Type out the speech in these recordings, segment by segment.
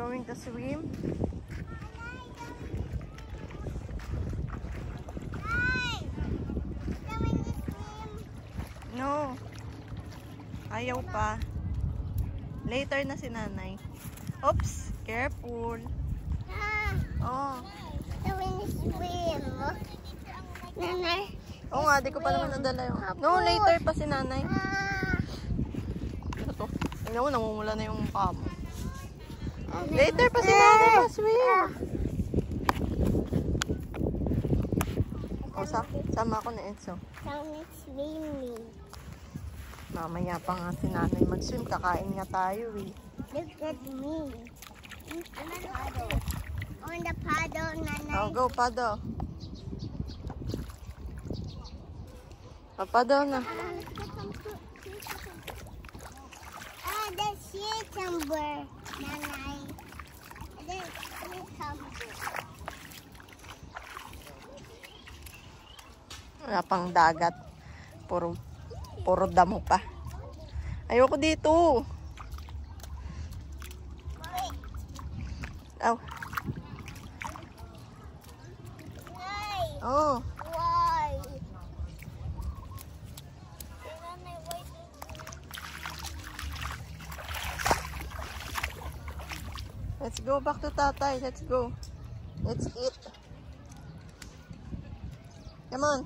Going to swim? No. Ayaw pa. Later na si nanay. Oops, careful. Oh. Going to swim. Nanay. Oo nga, di ko pa naman nadala yung... No, later pa si nanay. Ano to? Tingnan mo, namumula na yung mukha mo. Later pa si nanay pa swim. O, sama ako na Enzo. Going swimming. Mamaya pa nga si nanay mag-swim. Kakain nga tayo eh. Look at me. On the paddle, nanay. Oh, go, paddle. Paddle na. There's cucumber, nanay. There's cucumber. Wala pang dagat. Puro damo pa. Ayoko dito. Aw. Why? Oh. Why? Let's go back to tatay. Let's go. Let's eat. Come on.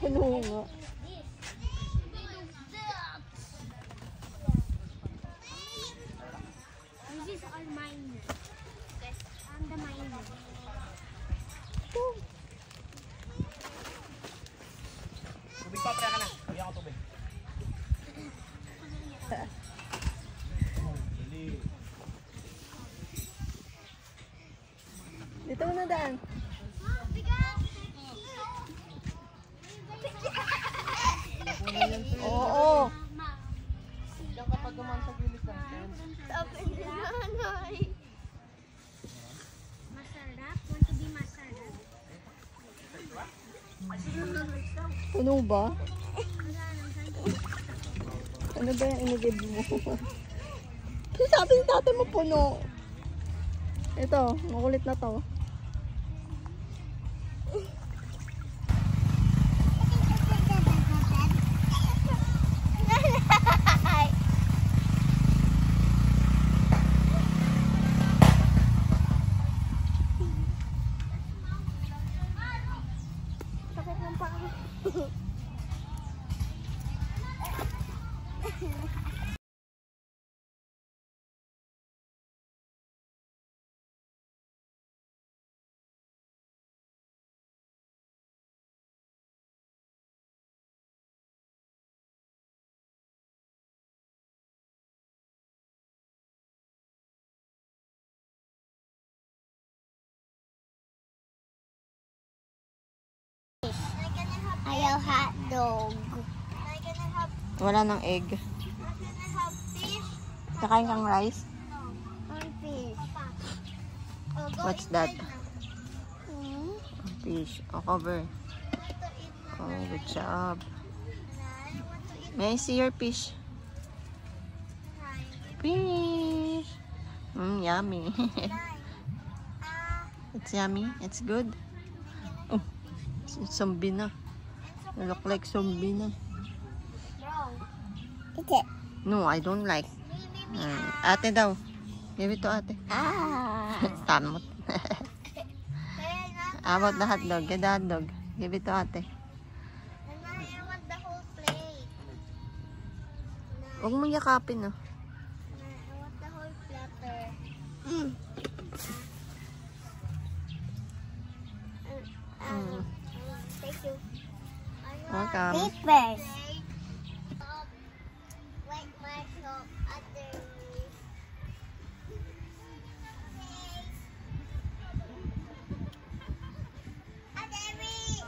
Ano nga? This is all mine. Yes, I'm the miner. Tubig pa, pre ka na. Bigyan ko tubig. Dito na daan. Oo. Diyan kapag gumaan sa gilid ng tent. Sabi ni nanay. Masarap? Want to be masarap? Puno ba? Ano ba yung inigib mo? Sabi ni tatay mo puno. Ito, makulit na to. Ayaw hot dog. Wala ng egg. Kakain kang rice? Fish. What's that? Fish. Oh, cover. Oh, good job. May I see your fish? Fish. Yummy. It's yummy. It's good. Oh, it's zombie na. You look like zombie na. Okay. No, I don't like. Ate daw. Give it to ate. Tamot. How about the hot dog? Get the hot dog. Give it to ate. I want the whole plate. Huwag mong yakapin, I want the whole platter. Thank you. Welcome. Papers. Wait, Marshall, underneath. Underneath.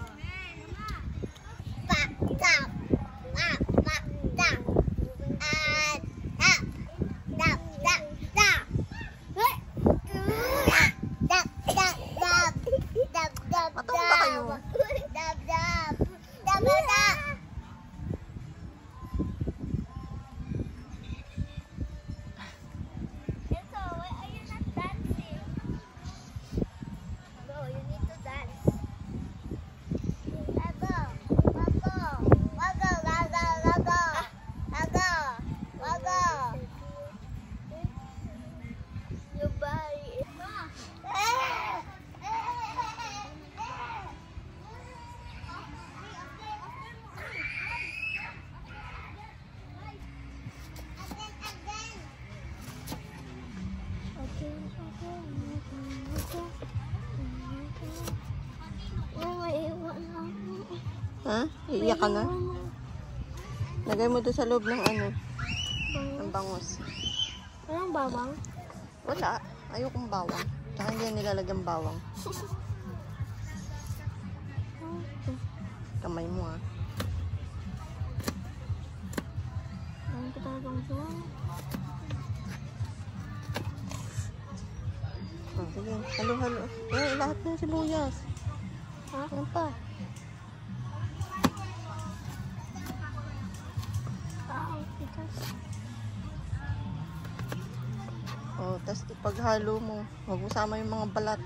Naiiwan ako. Ha? Iiyak ka na? Lagay mo doon sa loob ng ano, ng bangus. Walang bawang? Wala. Ayokong bawang. Tsaka hindi yan nilalagyan bawang. Kamay mo ah. Ayun ko talagang bawang. Oh, sige. Halo-halo. Eh, lahat na yung sibuyas. Ha? Ano pa? Tikas. Oh, tapos ipaghalo mo. Huwag mo sama yung mga balat.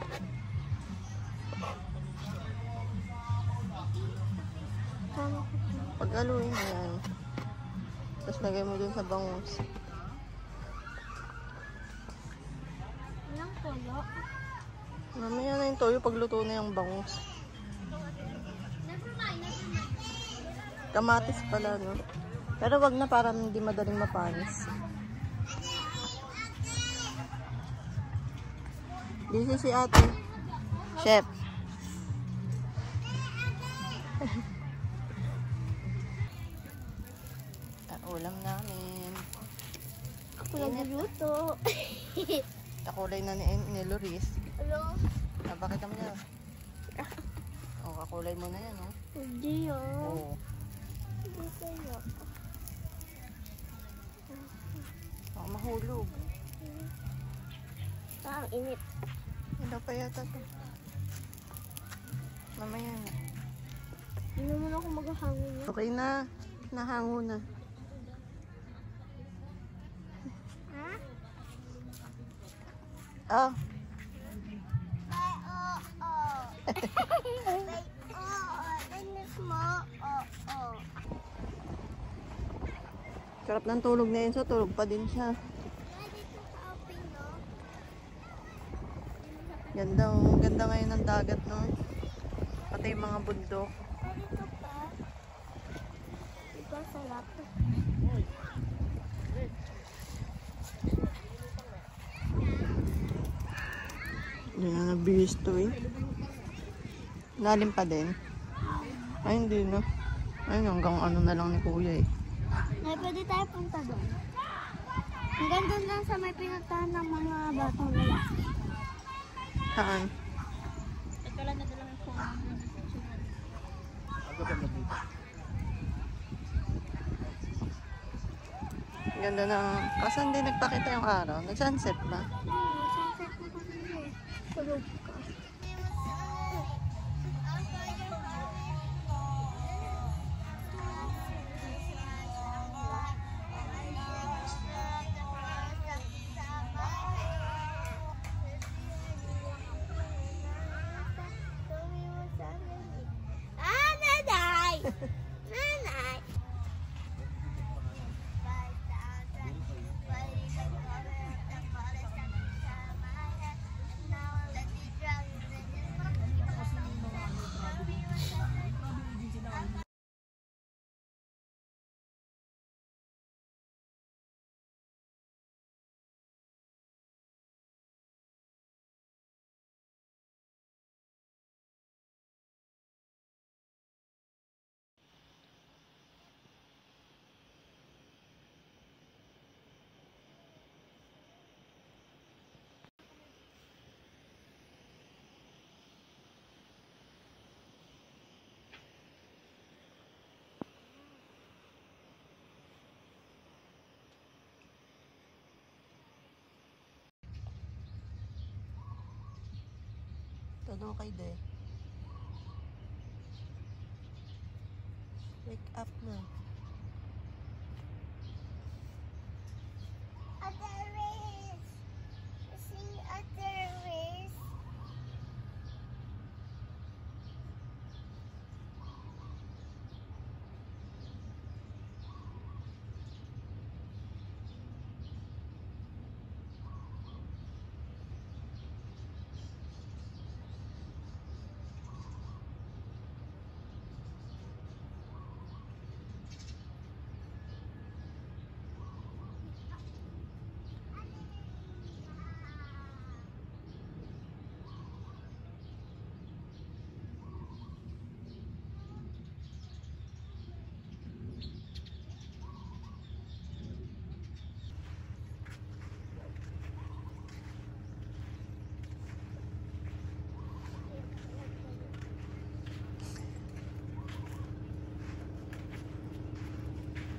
Tama ko. Paghaluin mo yan. Tapos lagay mo dun sa bangus. Walang kulo. Mamaya na yung toyo pagluto na yung bangus. Kamatis pala, no? Pero wag na para hindi madaling mapanis. Busy si ate. Chef. Ulam namin. Ako nagluluto. Kakulay na ni Loris. Hello? Bakit naman yan? Oh, kakulay mo na yan, oh. Hindi yun. Oo. Hindi sa'yo. Baka mahulog. Ang init. Wala pa yata to. Mamaya na. Hindi mo na ako maghahangin. Okay na. Nahango na. Ha? Ah. Ay, oo. Ay, oo. Inis mo. Oo. Sarap ng tulog na yun. So, tulog pa din siya. Dito sa open, no? Ganda ngayon ng dagat, no? Pati yung mga bundok. Dito pa. Diba sarap? Hindi na nabihis to, eh. Lalim pa din. Ay, hindi, no? Ay, hanggang ano na lang ni kuya, eh. Ay, pwede tayo punta doon. Hanggang doon lang sa may pinuntahan ng mga batang lalaki. Saan? Ito lang nadala ng phone. Ganda na. Kasi hindi nagpakita yung araw. Nag-sunset ba? Sunset na kasi. Tulog ka. Ah, nanay! Nanay! Todo kay De. Wake up na. Other ways. See other ways.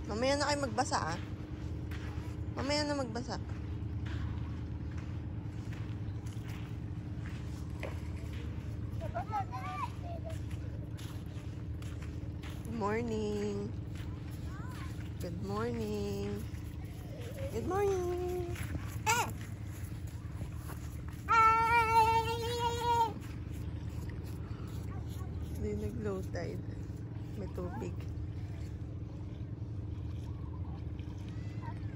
Mamaya na kayo magbasa, ah. Mamaya na magbasa. Good morning. Good morning. Good morning. Hindi nag-low tide. May tubig.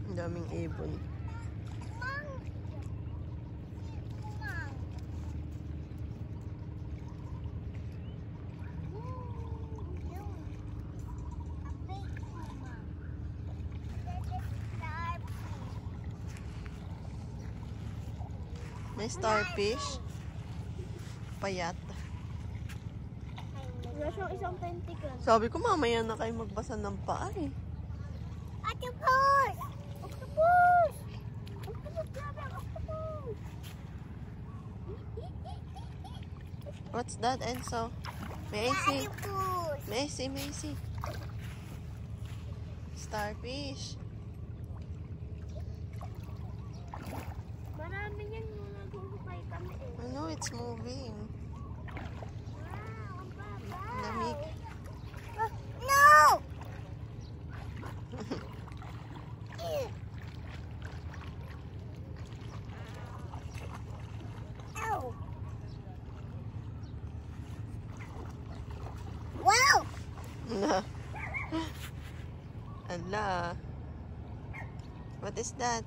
Ang daming ibon. May starfish. Payat. Wala siyang isang tentacle. Sabi ko mamaya na kayo magbasa ng paa eh. Octopus! Octopus! Octopus! Grabe ang octopus! What's that, Enzo? May I see? Octopus! May I see? May I see? Starfish. Marami yan yung nagugupay kami eh. I know it's moving. Wow, ang baba. Lamig. No! Ow! Wow! Ala. What is that?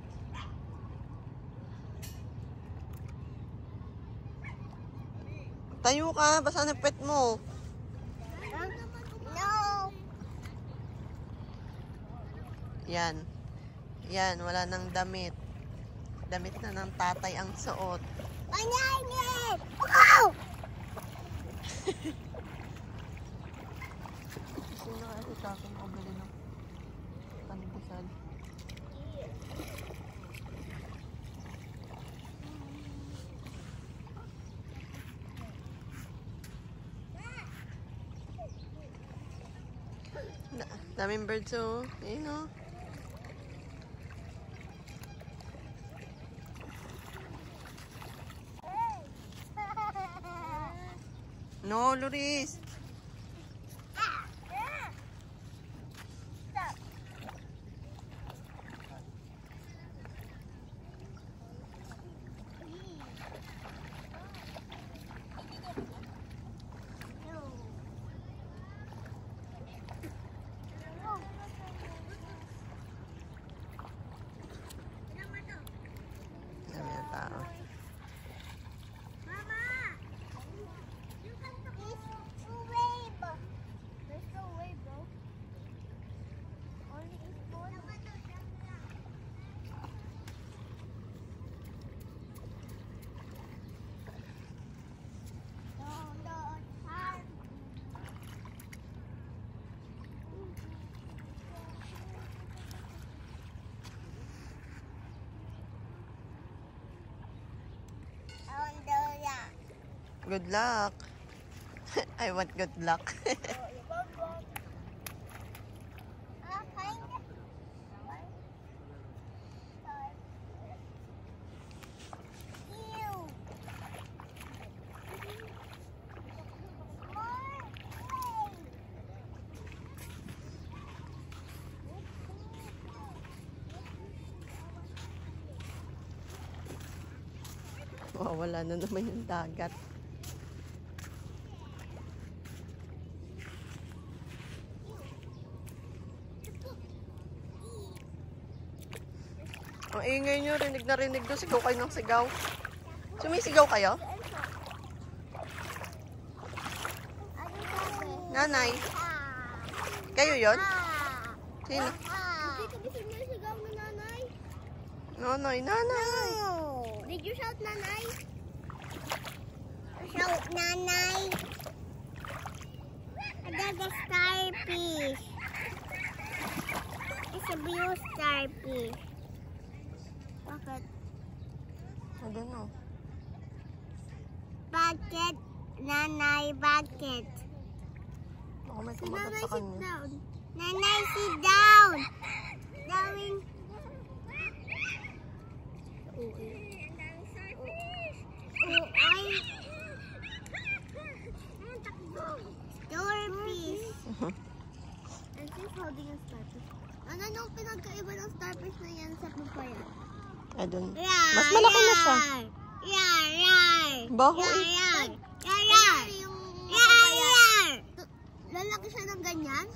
Tayo ka, basa na pet mo. No! Yan. Yan, wala nang damit. Damit na ng tatay ang suot. Panyayin! Wow! Gusto na kasi sa akin ako bili ng pandesal. Daming birds, oh. Ayun, oh. No, Loris. Dami na tao. There's no way, bro. Only is one. Good luck. I want good luck. Oh, wala na naman yung dagat. Ang ingay nyo, rinig na rinig doon. Sigaw kayo ng sigaw. Sumisigaw kayo? Nanay. Kayo yon? Sino? Nanay, nanay. Did you shout nanay? Shout nanay. That's a starfish. It's a blue starfish. Bakit? I don't know. Bakit? Nanay, bakit? Baka may Si kumagat nanay sa sit kanya. down. Nanay, sit down. Dawin. Starfish. And she's holding a starfish. Ano nung pinagkaiba ng starfish na yan sa papaya? I don't know. Mas malaki na siya. Baho eh. Lalaki siya ng ganyan?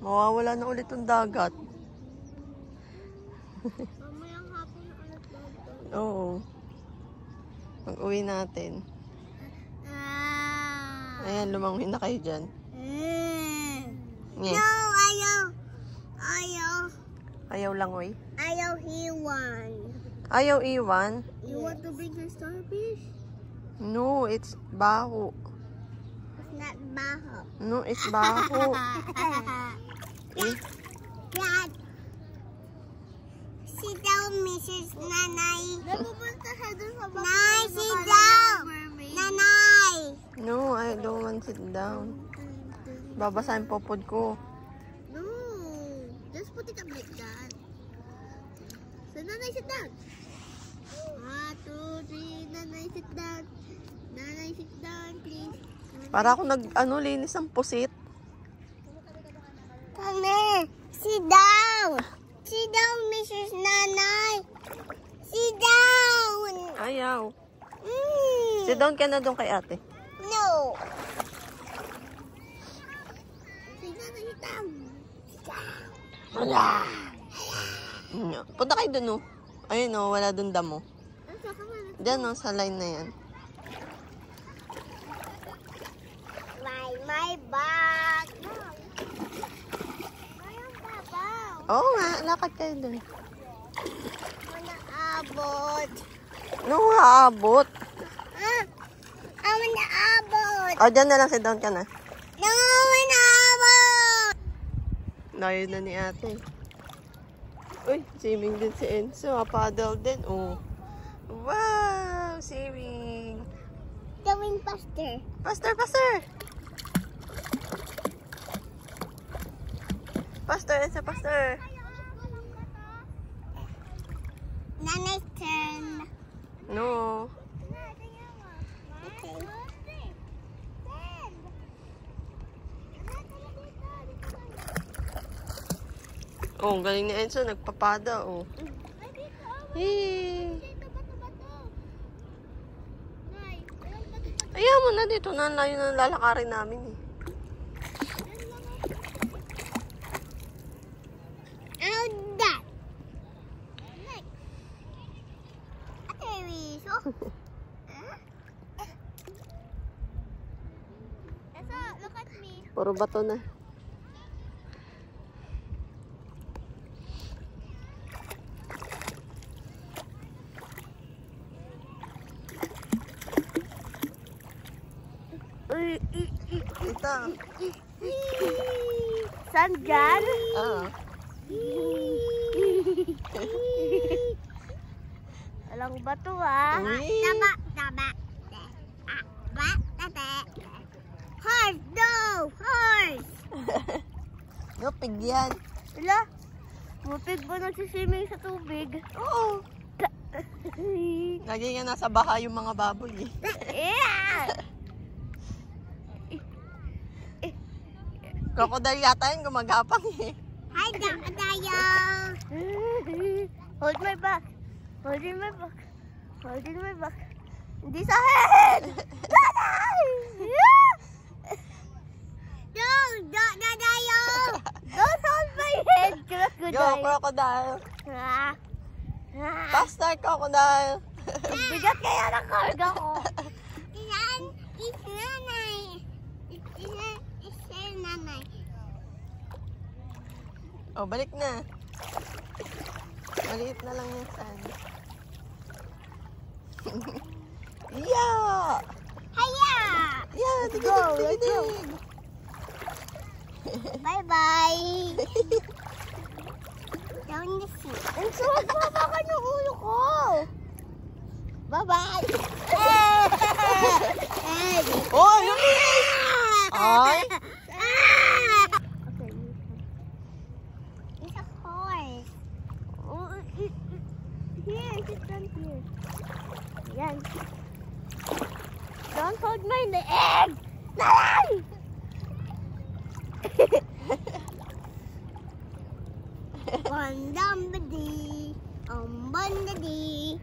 Mawawala na ulit yung dagat. Mamayang hapon na ulit dagat. Oo. Mag-uwi natin. Ayan, lumangoy na kayo dyan. No, ayaw. Ayaw langoy. Ayaw iwan. Ayaw iwan? You want to bring your starfish? No, it's baho. It's not baho. No, it's baho. Eh, Dad, sit down, Mrs. Nanay. Napupunta siya dun sa baba. Nanay, sit down. Nanay. no, I don't want to sit down. Babasahin popod ko. No, just put it up like that. So, Nanay, sit down. 1, 2, 3, Nanay, sit down. Nanay, sit down, please. Para ako linis ng pusit. Nanay, sit down. Sit down, Mrs. Nanay. Sit down. Ayaw. Sit down ka na doon kay ate. No. Sit down, sit down. Wala. Punta kayo doon, oh. Ayun, oh, wala doon damo. Diyan, oh, sa line na yan. My bag. Mayroong babaw. Oo nga, lakad kayo doon. Manaabot. No, haabot. Manaabot. O, dyan na lang, sit down ka na. No, manaabot. Layo na ni ate. Uy, swimming din si Enzo. Paddle din, oh. Wow, swimming. Gawin faster. Faster. Faster, Enzo, faster. Nanay's turn. No. Okay. Oh, ang galing ni Enzo. Nagpapada, oh. Hey. Ayaw mo na dito. Nalayo na lalakarin namin, eh. How's that? Asa, look at me. Puro bato na. Ito. Saan dyan? Ah. Alang bato ah. Uy. Taba. Horse, no! Horse! Lupig yan. Wala. Mupig ba nagsiswimming sa tubig? Oo. Lagi nga nasa baha yung mga baboy, eh. Yeah! Crocodile yata yun, gumagapang, eh. Hi, Dakadayo! Hold my back. Holding my back. Holding my back. Hindi sa head! No! Dakadayo! Don't hold my head, Go, crocodile! crocodile. Ah. Faster, crocodile. Bigat kaya ng karga ko. Ilan? Is nanay. Is nanay. Oh, balik na. Maliit na lang yung sand. Yeah! Haya! Yeah, Let's go. Bye-bye. Down the sea. Ang sarap pa ng ulo ko. Bye-bye. Oh, luminis! Ay! Okay. It's a horse. Oh, here, sit down here. Yan. Don't hold my leg! Nalang! Bandambadi, bandadi.